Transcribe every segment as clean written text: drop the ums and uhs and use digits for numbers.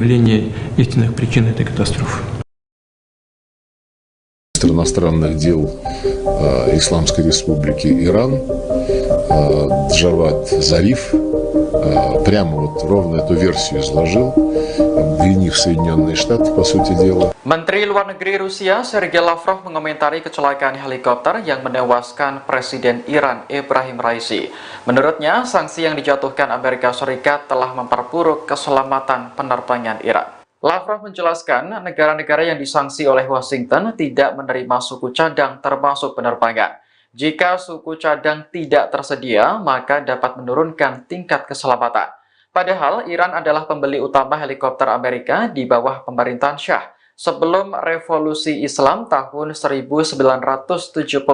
Выявление истинных причин этой катастрофы. Министр иностранных дел Исламской Республики Иран Джавад Зариф прямо ровно эту версию изложил, обвинив Соединенные Штаты, по сути дела. Menteri Luar Negeri Rusia Sergei Lavrov mengomentari kecelakaan helikopter yang menewaskan Presiden Iran Ebrahim Raisi. Menurutnya, sanksi yang dijatuhkan Amerika Serikat telah memperburuk keselamatan penerbangan Iran. Lavrov menjelaskan negara-negara yang disanksi oleh Washington tidak menerima suku cadang termasuk penerbangan. Jika suku cadang tidak tersedia, maka dapat menurunkan tingkat keselamatan. Padahal Iran adalah pembeli utama helikopter Amerika di bawah pemerintahan Shah sebelum revolusi Islam tahun 1979.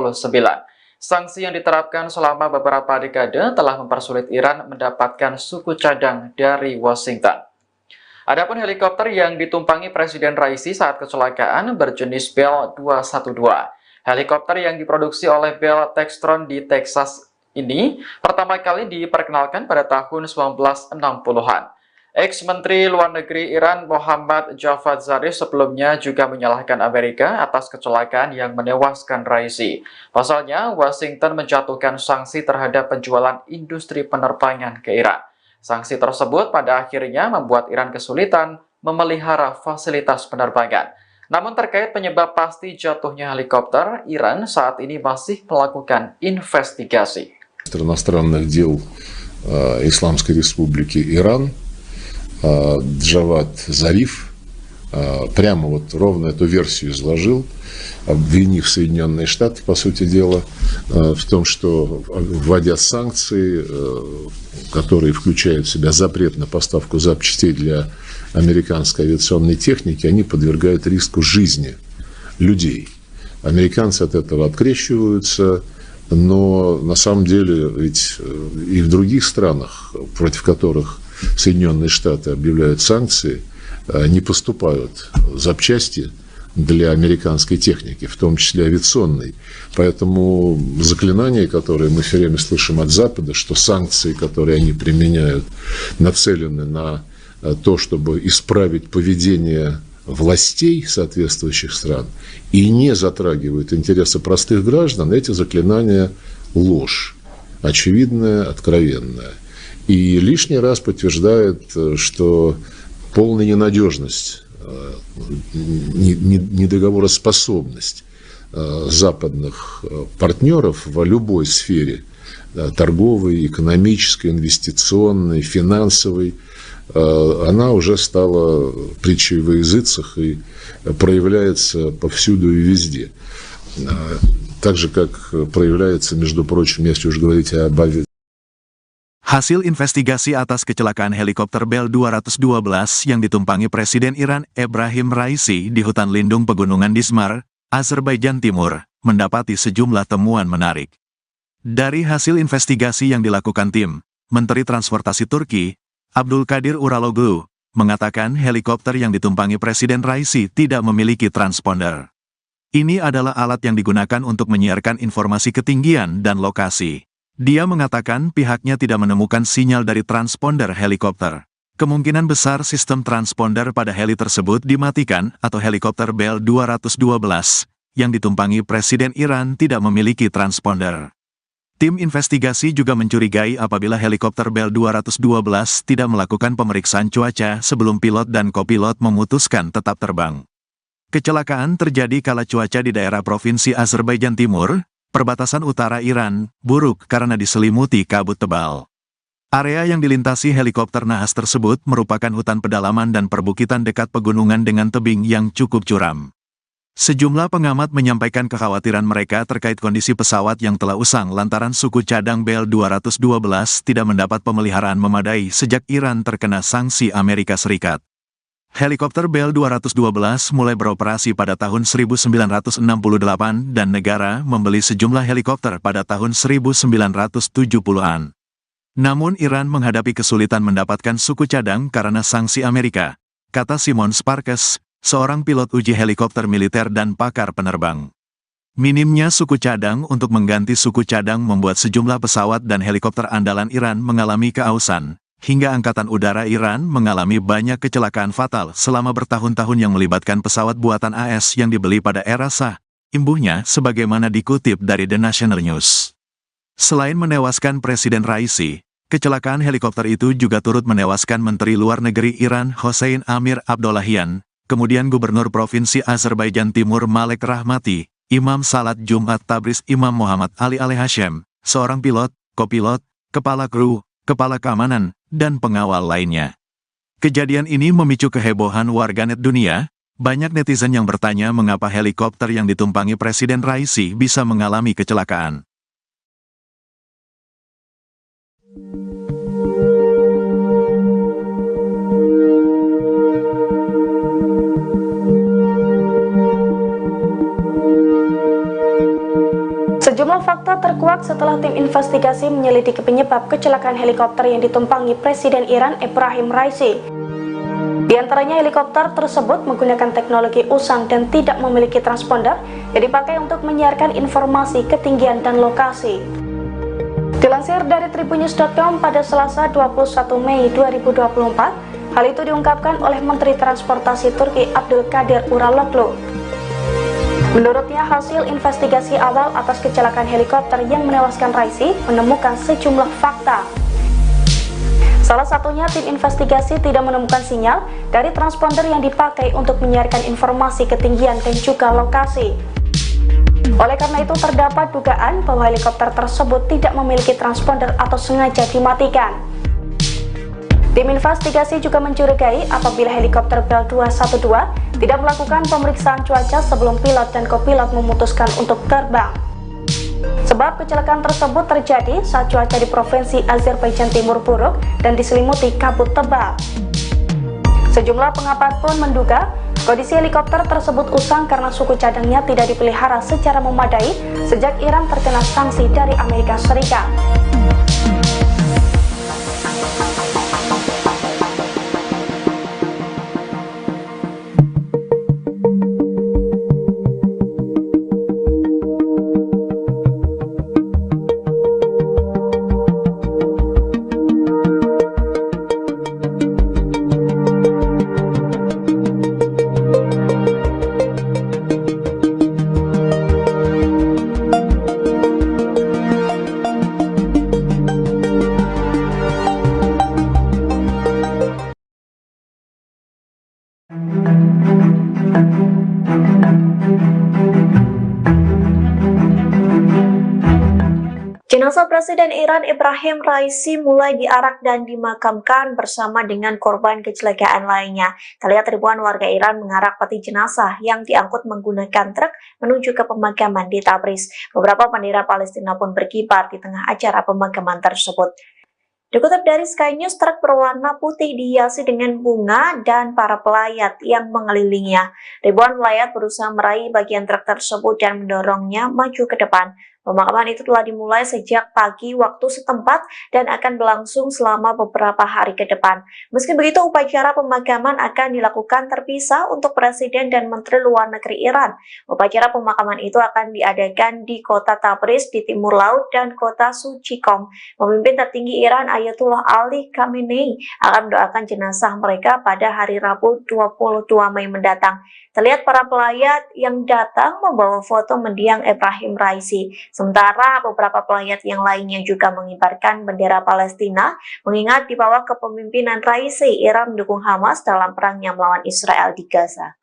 Sanksi yang diterapkan selama beberapa dekade telah mempersulit Iran mendapatkan suku cadang dari Washington. Adapun helikopter yang ditumpangi Presiden Raisi saat kecelakaan berjenis Bell 212. Helikopter yang diproduksi oleh Bell Textron di Texas ini pertama kali diperkenalkan pada tahun 1960-an. Ex-Menteri Luar Negeri Iran Mohammad Javad Zarif sebelumnya juga menyalahkan Amerika atas kecelakaan yang menewaskan Raisi. Pasalnya, Washington menjatuhkan sanksi terhadap penjualan industri penerbangan ke Iran. Sanksi tersebut pada akhirnya membuat Iran kesulitan memelihara fasilitas penerbangan. Namun terkait penyebab pasti jatuhnya helikopter, Iran saat ini masih melakukan investigasi. Министр иностранных дел Исламской Республики Иран Джавад Зариф прямо ровно эту версию изложил, обвинив Соединенные Штаты, по сути дела, в том, что, вводя санкции, которые включают в себя запрет на поставку запчастей для американской авиационной техники, они подвергают риску жизни людей. Американцы от этого открещиваются, но на самом деле ведь и в других странах, против которых Соединенные Штаты объявляют санкции, не поступают запчасти для американской техники, в том числе авиационной. Поэтому заклинания, которые мы все время слышим от Запада, что санкции, которые они применяют, нацелены на то, чтобы исправить поведение властей соответствующих стран и не затрагивают интересы простых граждан, эти заклинания ложь, очевидная, откровенная. И лишний раз подтверждает, что полная ненадежность, недоговороспособность западных партнеров в любой сфере, торговой, экономической, инвестиционной, финансовой, она уже стала притчей во языцах и проявляется повсюду и везде. Так же, как проявляется, между прочим, если уж говорить об Hasil investigasi atas kecelakaan helikopter Bell 212 yang ditumpangi Presiden Iran Ebrahim Raisi di hutan lindung pegunungan Dizmar, Azerbaijan Timur, mendapati sejumlah temuan menarik. Dari hasil investigasi yang dilakukan tim, Menteri Transportasi Turki, Abdul Kadir Uraloglu, mengatakan helikopter yang ditumpangi Presiden Raisi tidak memiliki transponder. Ini adalah alat yang digunakan untuk menyiarkan informasi ketinggian dan lokasi. Dia mengatakan pihaknya tidak menemukan sinyal dari transponder helikopter. Kemungkinan besar sistem transponder pada heli tersebut dimatikan atau helikopter Bell 212 yang ditumpangi Presiden Iran tidak memiliki transponder. Tim investigasi juga mencurigai apabila helikopter Bell 212 tidak melakukan pemeriksaan cuaca sebelum pilot dan kopilot memutuskan tetap terbang. Kecelakaan terjadi kala cuaca di daerah provinsi Azerbaijan Timur, perbatasan utara Iran, buruk karena diselimuti kabut tebal. Area yang dilintasi helikopter nahas tersebut merupakan hutan pedalaman dan perbukitan dekat pegunungan dengan tebing yang cukup curam. Sejumlah pengamat menyampaikan kekhawatiran mereka terkait kondisi pesawat yang telah usang lantaran suku cadang Bell 212 tidak mendapat pemeliharaan memadai sejak Iran terkena sanksi Amerika Serikat. Helikopter Bell 212 mulai beroperasi pada tahun 1968 dan negara membeli sejumlah helikopter pada tahun 1970-an. Namun Iran menghadapi kesulitan mendapatkan suku cadang karena sanksi Amerika, kata Simon Sparkes, seorang pilot uji helikopter militer dan pakar penerbang. Minimnya suku cadang untuk mengganti suku cadang membuat sejumlah pesawat dan helikopter andalan Iran mengalami keausan, hingga Angkatan Udara Iran mengalami banyak kecelakaan fatal selama bertahun-tahun yang melibatkan pesawat buatan AS yang dibeli pada era Shah, imbuhnya sebagaimana dikutip dari The National News. Selain menewaskan Presiden Raisi, kecelakaan helikopter itu juga turut menewaskan Menteri Luar Negeri Iran Hossein Amir Abdollahian, kemudian Gubernur Provinsi Azerbaijan Timur Malek Rahmati, Imam Salat Jumat Tabriz Imam Muhammad Ali Al-Hashem, seorang pilot, kopilot, kepala kru, kepala keamanan, dan pengawal lainnya. Kejadian ini memicu kehebohan warganet dunia. Banyak netizen yang bertanya mengapa helikopter yang ditumpangi Presiden Raisi bisa mengalami kecelakaan. Sejumlah fakta terkuak setelah tim investigasi menyelidiki penyebab kecelakaan helikopter yang ditumpangi Presiden Iran Ebrahim Raisi. Di antaranya helikopter tersebut menggunakan teknologi usang dan tidak memiliki transponder yang dipakai untuk menyiarkan informasi ketinggian dan lokasi. Dilansir dari tribunnews.com pada Selasa 21 Mei 2024, hal itu diungkapkan oleh Menteri Transportasi Turki Abdul Kadir Uraloglu. Menurutnya, hasil investigasi awal atas kecelakaan helikopter yang menewaskan Raisi menemukan sejumlah fakta. Salah satunya, tim investigasi tidak menemukan sinyal dari transponder yang dipakai untuk menyiarkan informasi ketinggian dan juga lokasi. Oleh karena itu, terdapat dugaan bahwa helikopter tersebut tidak memiliki transponder atau sengaja dimatikan. Tim investigasi juga mencurigai apabila helikopter Bell 212 tidak melakukan pemeriksaan cuaca sebelum pilot dan kopilot memutuskan untuk terbang. Sebab kecelakaan tersebut terjadi saat cuaca di Provinsi Azerbaijan Timur buruk dan diselimuti kabut tebal. Sejumlah pengamat pun menduga kondisi helikopter tersebut usang karena suku cadangnya tidak dipelihara secara memadai sejak Iran terkena sanksi dari Amerika Serikat. Jenazah Presiden Iran Ebrahim Raisi mulai diarak dan dimakamkan bersama dengan korban kecelakaan lainnya. Terlihat ribuan warga Iran mengarak peti jenazah yang diangkut menggunakan truk menuju ke pemakaman di Tabriz. Beberapa bendera Palestina pun berkibar di tengah acara pemakaman tersebut. Dikutip dari Sky News, truk berwarna putih dihiasi dengan bunga dan para pelayat yang mengelilinginya. Ribuan pelayat berusaha meraih bagian truk tersebut dan mendorongnya maju ke depan. Pemakaman itu telah dimulai sejak pagi waktu setempat dan akan berlangsung selama beberapa hari ke depan. Meski begitu, upacara pemakaman akan dilakukan terpisah untuk Presiden dan Menteri Luar Negeri Iran. Upacara pemakaman itu akan diadakan di kota Tabriz di timur laut dan kota Suci Qom. Pemimpin tertinggi Iran Ayatollah Ali Khamenei akan mendoakan jenazah mereka pada hari Rabu 22 Mei mendatang. Terlihat para pelayat yang datang membawa foto mendiang Ebrahim Raisi. Sementara beberapa pelayat yang lainnya juga mengibarkan bendera Palestina, mengingat di bawah kepemimpinan Raisi, Iran mendukung Hamas dalam perangnya melawan Israel di Gaza.